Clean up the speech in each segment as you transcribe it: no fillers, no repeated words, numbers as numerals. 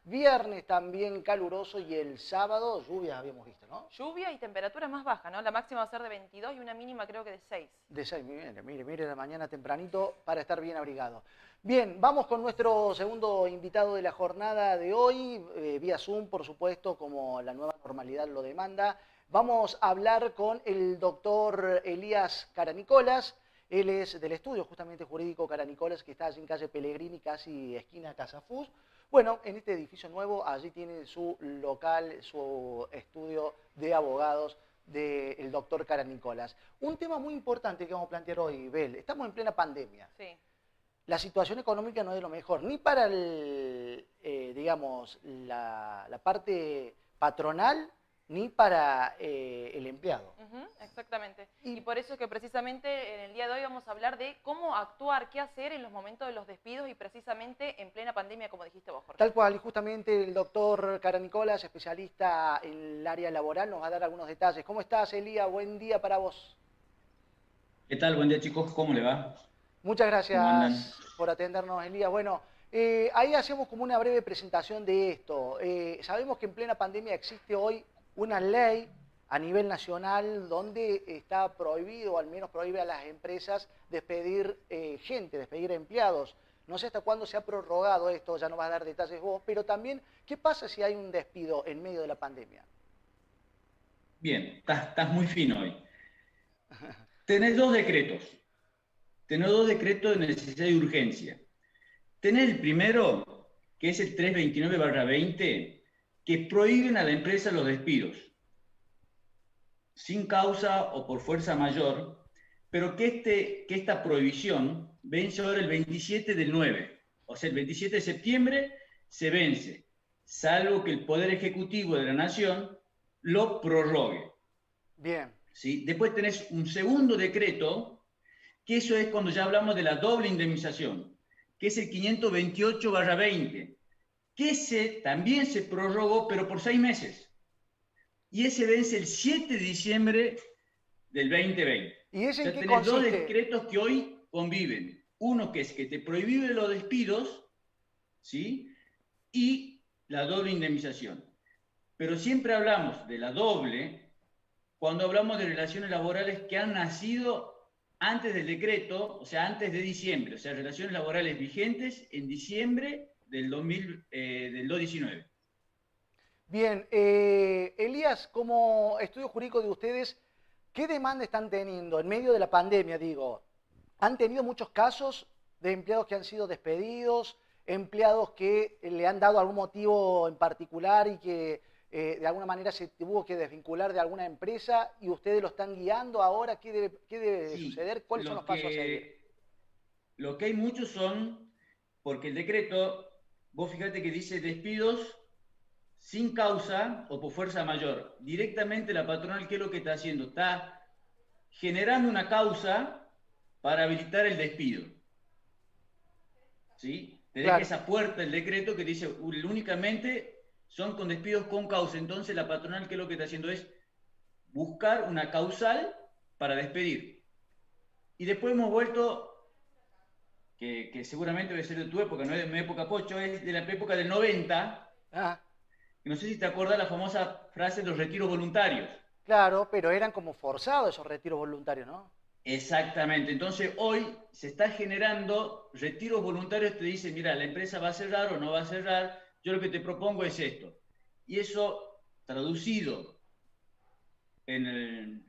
Viernes también caluroso y el sábado lluvias habíamos visto, ¿no? Lluvia y temperatura más baja, ¿no? La máxima va a ser de 22 y una mínima creo que de 6. De 6, mire la mañana tempranito para estar bien abrigado. Bien, vamos con nuestro segundo invitado de la jornada de hoy, vía Zoom, por supuesto, como la nueva normalidad lo demanda. Vamos a hablar con el doctor Elías Caranicolas. Él es del estudio justamente jurídico Caranicolas, que está allí en calle Pellegrini, casi esquina Casafús. Bueno, en este edificio nuevo, allí tiene su local, su estudio de abogados del doctor Caranicolas. Un tema muy importante que vamos a plantear hoy, Bel. Estamos en plena pandemia. Sí. La situación económica no es de lo mejor, ni para digamos, la parte patronal, ni para el empleado. Exactamente. Y Y por eso es que precisamente en el día de hoy vamos a hablar de cómo actuar, qué hacer en los momentos de los despidos y precisamente en plena pandemia, como dijiste vos, Jorge. tal cual, y justamente el doctor Caranicolas, especialista en el área laboral, nos va a dar algunos detalles. ¿Cómo estás, Elías? Buen día para vos. ¿Qué tal? Buen día, chicos. ¿Cómo le va? Muchas ¿Cómo andan? gracias por atendernos, Elías. Bueno, ahí hacemos como una breve presentación de esto. Sabemos que en plena pandemia existe hoy una ley a nivel nacional donde está prohibido, o al menos prohíbe a las empresas despedir gente, despedir empleados. No sé hasta cuándo se ha prorrogado esto, ya no vas a dar detalles vos, pero también, ¿qué pasa si hay un despido en medio de la pandemia? Bien, estás muy fino hoy. Tenés dos decretos. Tenés dos decretos de necesidad y urgencia. Tenés el primero, que es el 329/20, que prohíben a la empresa los despidos, sin causa o por fuerza mayor, pero que esta prohibición vence ahora el 27 del 9. O sea, el 27 de septiembre se vence, salvo que el Poder Ejecutivo de la Nación lo prorrogue. Bien, ¿Sí? Después tenés un segundo decreto, que eso es cuando ya hablamos de la doble indemnización, que es el 528/20, que ese también se prorrogó, pero por 6 meses. Y ese vence el 7 de diciembre del 2020. ¿y O ese en sea, qué tenés dos consiste? decretos que hoy conviven. Uno que es que te prohíbe los despidos, ¿sí? Y la doble indemnización. Pero siempre hablamos de la doble cuando hablamos de relaciones laborales que han nacido antes del decreto, o sea, antes de diciembre, o sea, relaciones laborales vigentes en diciembre del 2019. Bien, Elías, como estudio jurídico de ustedes, ¿qué demanda están teniendo en medio de la pandemia? Digo, ¿han tenido muchos casos de empleados que han sido despedidos, empleados que le han dado algún motivo en particular y que de alguna manera se tuvo que desvincular de alguna empresa y ustedes lo están guiando ahora? Qué debe de Sí, suceder? ¿Cuáles son los pasos a seguir? lo que hay muchos son, porque el decreto, vos fíjate que dice despidos sin causa o por fuerza mayor. Directamente la patronal, ¿qué es lo que está haciendo? Está generando una causa para habilitar el despido. ¿Sí? Te deja Claro, esa puerta el decreto que dice únicamente son con despidos con causa. Entonces la patronal, ¿qué es lo que está haciendo? Es buscar una causal para despedir. Y después hemos vuelto, que seguramente debe ser de tu época, no es de mi época, Pocho, es de la época del 90, ah, que no sé si te acuerdas la famosa frase de los retiros voluntarios. claro, pero eran como forzados esos retiros voluntarios, ¿no? Exactamente. Entonces hoy se está generando retiros voluntarios, te dicen, mira, la empresa va a cerrar o no va a cerrar, yo lo que te propongo es esto. Y eso, traducido en,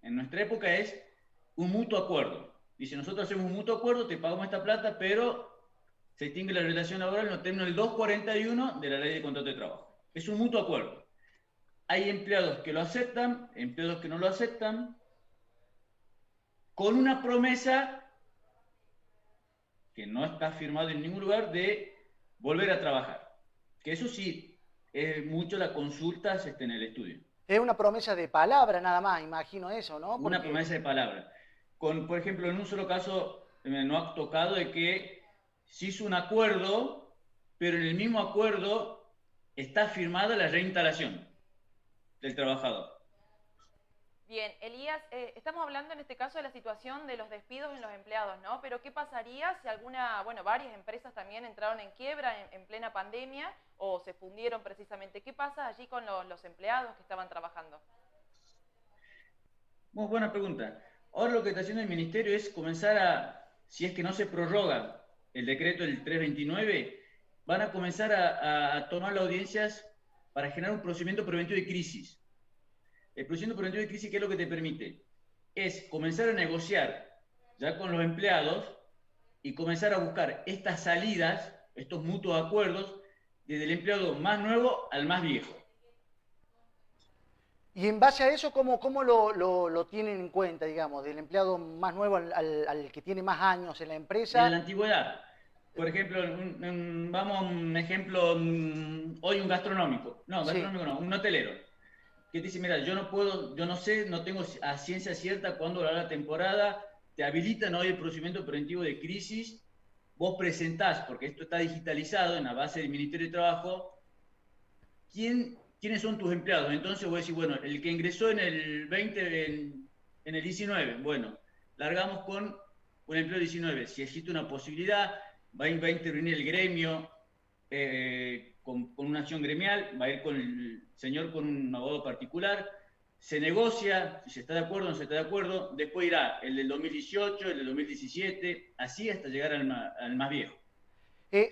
en nuestra época, es un mutuo acuerdo. Dice, nosotros hacemos un mutuo acuerdo, te pagamos esta plata, pero se extingue la relación laboral en los términos del 241 de la Ley de Contrato de Trabajo. Es un mutuo acuerdo. Hay empleados que lo aceptan, empleados que no lo aceptan, con una promesa que no está firmado en ningún lugar de volver a trabajar. Que eso sí, es mucho la consulta en el estudio. Es una promesa de palabra nada más, imagino eso, ¿no? Una Porque promesa de palabra. Por ejemplo, en un solo caso no ha tocado de que se hizo un acuerdo, pero en el mismo acuerdo está firmada la reinstalación del trabajador. Bien, Elías, estamos hablando en este caso de la situación de los despidos en los empleados, ¿no? Pero ¿qué pasaría si varias empresas también entraron en quiebra en plena pandemia o se fundieron precisamente? ¿Qué pasa allí con los empleados que estaban trabajando? Muy buena pregunta. Ahora lo que está haciendo el Ministerio es comenzar si es que no se prorroga el decreto del 329, van a comenzar a tomar las audiencias para generar un procedimiento preventivo de crisis. El procedimiento preventivo de crisis, ¿qué es lo que te permite? Es comenzar a negociar ya con los empleados y comenzar a buscar estas salidas, estos mutuos acuerdos, desde el empleado más nuevo al más viejo. Y en base a eso, ¿cómo lo tienen en cuenta, digamos, del empleado más nuevo al que tiene más años en la empresa? En la antigüedad, por ejemplo, vamos a un ejemplo, hoy un gastronómico, no, Sí. gastronómico no, un hotelero, que te dice, mira, yo no puedo, yo no sé, no tengo a ciencia cierta cuándo va la temporada, te habilitan hoy el procedimiento preventivo de crisis, vos presentás, porque esto está digitalizado en la base del Ministerio de Trabajo, ¿quiénes son tus empleados? Entonces vos decís, bueno, el que ingresó en el 20, en el 19, bueno, largamos con un empleo 19. Si existe una posibilidad, va a intervenir el gremio con una acción gremial, va a ir con el señor con un abogado particular, se negocia, si se está de acuerdo o no se está de acuerdo, después irá el del 2018, el del 2017, así hasta llegar al más viejo.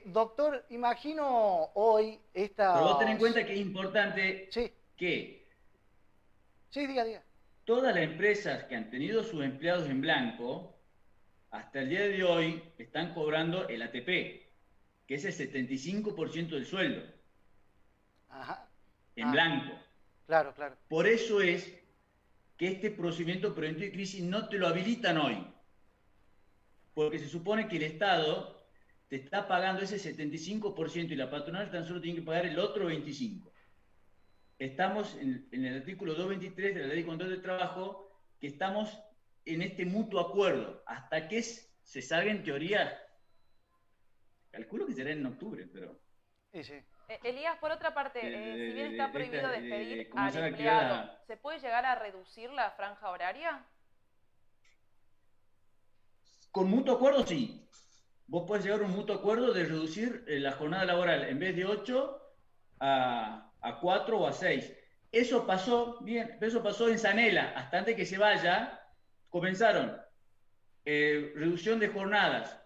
Doctor, imagino hoy Pero vos ten en estas... cuenta que es importante Sí, que sí, diga. todas las empresas que han tenido sus empleados en blanco, hasta el día de hoy, están cobrando el ATP, que es el 75% del sueldo, Ajá. en blanco. Claro. Por eso es que este procedimiento preventivo de crisis no te lo habilitan hoy, porque se supone que el Estado te está pagando ese 75% y la patronal tan solo tiene que pagar el otro 25%. Estamos en el artículo 223 de la Ley de Contrato de Trabajo, que estamos en este mutuo acuerdo, hasta que se salga en teoría, calculo que será en octubre, pero... Sí. Elías, por otra parte, si bien está prohibido despedir al comenzar a empleado, ¿se puede llegar a reducir la franja horaria? Con mutuo acuerdo, sí. Vos podés llegar a un mutuo acuerdo de reducir la jornada laboral en vez de 8 a 4 o a 6. Eso pasó, bien, eso pasó en Sanela, hasta antes que se vaya, comenzaron reducción de jornadas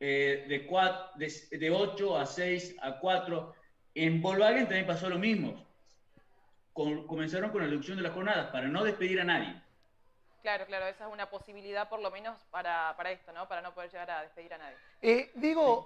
de 8 a 6 a 4. En Volkswagen también pasó lo mismo. Comenzaron con la reducción de las jornadas para no despedir a nadie. Claro, esa es una posibilidad por lo menos para esto, ¿no? Para no poder llegar a despedir a nadie. Sí.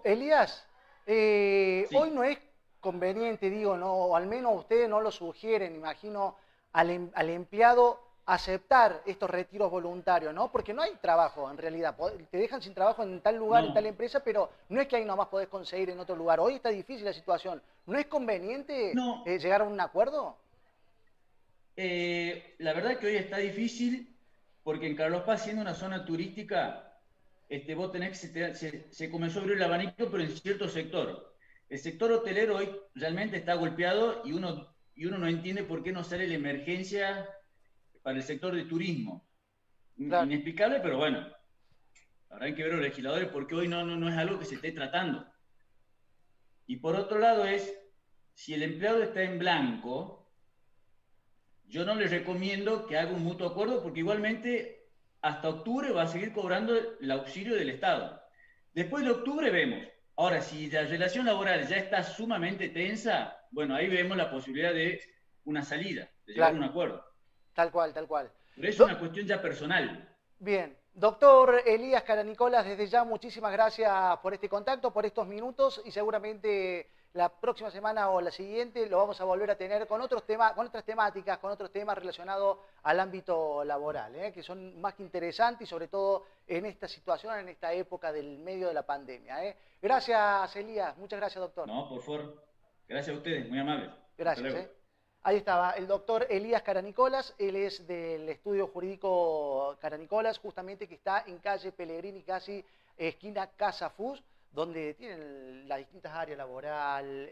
Elías, Sí. hoy no es conveniente, ¿no? O al menos ustedes no lo sugieren, imagino, al empleado aceptar estos retiros voluntarios, ¿no? Porque no hay trabajo en realidad. Te dejan sin trabajo en tal lugar, No. en tal empresa, pero no es que ahí nomás podés conseguir en otro lugar. Hoy está difícil la situación. ¿No es conveniente No. llegar a un acuerdo? La verdad que hoy está difícil porque en Carlos Paz, siendo una zona turística, vos tenés que se comenzó a abrir el abanico, pero en cierto sector. El sector hotelero hoy realmente está golpeado y uno no entiende por qué no sale la emergencia para el sector de turismo. Claro. Inexplicable, pero bueno, habrán que ver los legisladores porque hoy no es algo que se esté tratando. Y por otro lado si el empleado está en blanco, yo no le recomiendo que haga un mutuo acuerdo porque igualmente hasta octubre va a seguir cobrando el auxilio del Estado. Después de octubre vemos. Ahora, si la relación laboral ya está sumamente tensa, bueno, ahí vemos la posibilidad de una salida, de llegar a un acuerdo. Tal cual. Pero es una cuestión ya personal. Bien. Doctor Elías Caranicolas, desde ya muchísimas gracias por este contacto, por estos minutos y seguramente la próxima semana o la siguiente lo vamos a volver a tener con otros temas, con otras temáticas, con otros temas relacionados al ámbito laboral, que son más que interesantes y sobre todo en esta situación, en esta época del medio de la pandemia. Gracias, Elías. Muchas gracias, doctor. No, por favor. Gracias a ustedes, muy amables. Gracias. Ahí estaba el doctor Elías Caranicolas, él es del estudio jurídico Caranicolas, justamente que está en calle Pellegrini, casi esquina Casa Fus, donde tienen las distintas áreas laboral,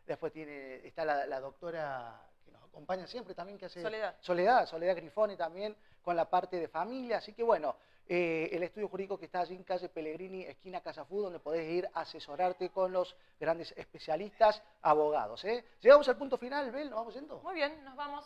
después está la doctora que nos acompaña siempre también, que hace Soledad. Soledad Grifoni también, con la parte de familia. Así que bueno, el estudio jurídico que está allí en calle Pellegrini, esquina Casa Fu, donde podés ir a asesorarte con los grandes especialistas, abogados. Llegamos al punto final, Bel, ¿nos vamos yendo? Muy bien, nos vamos.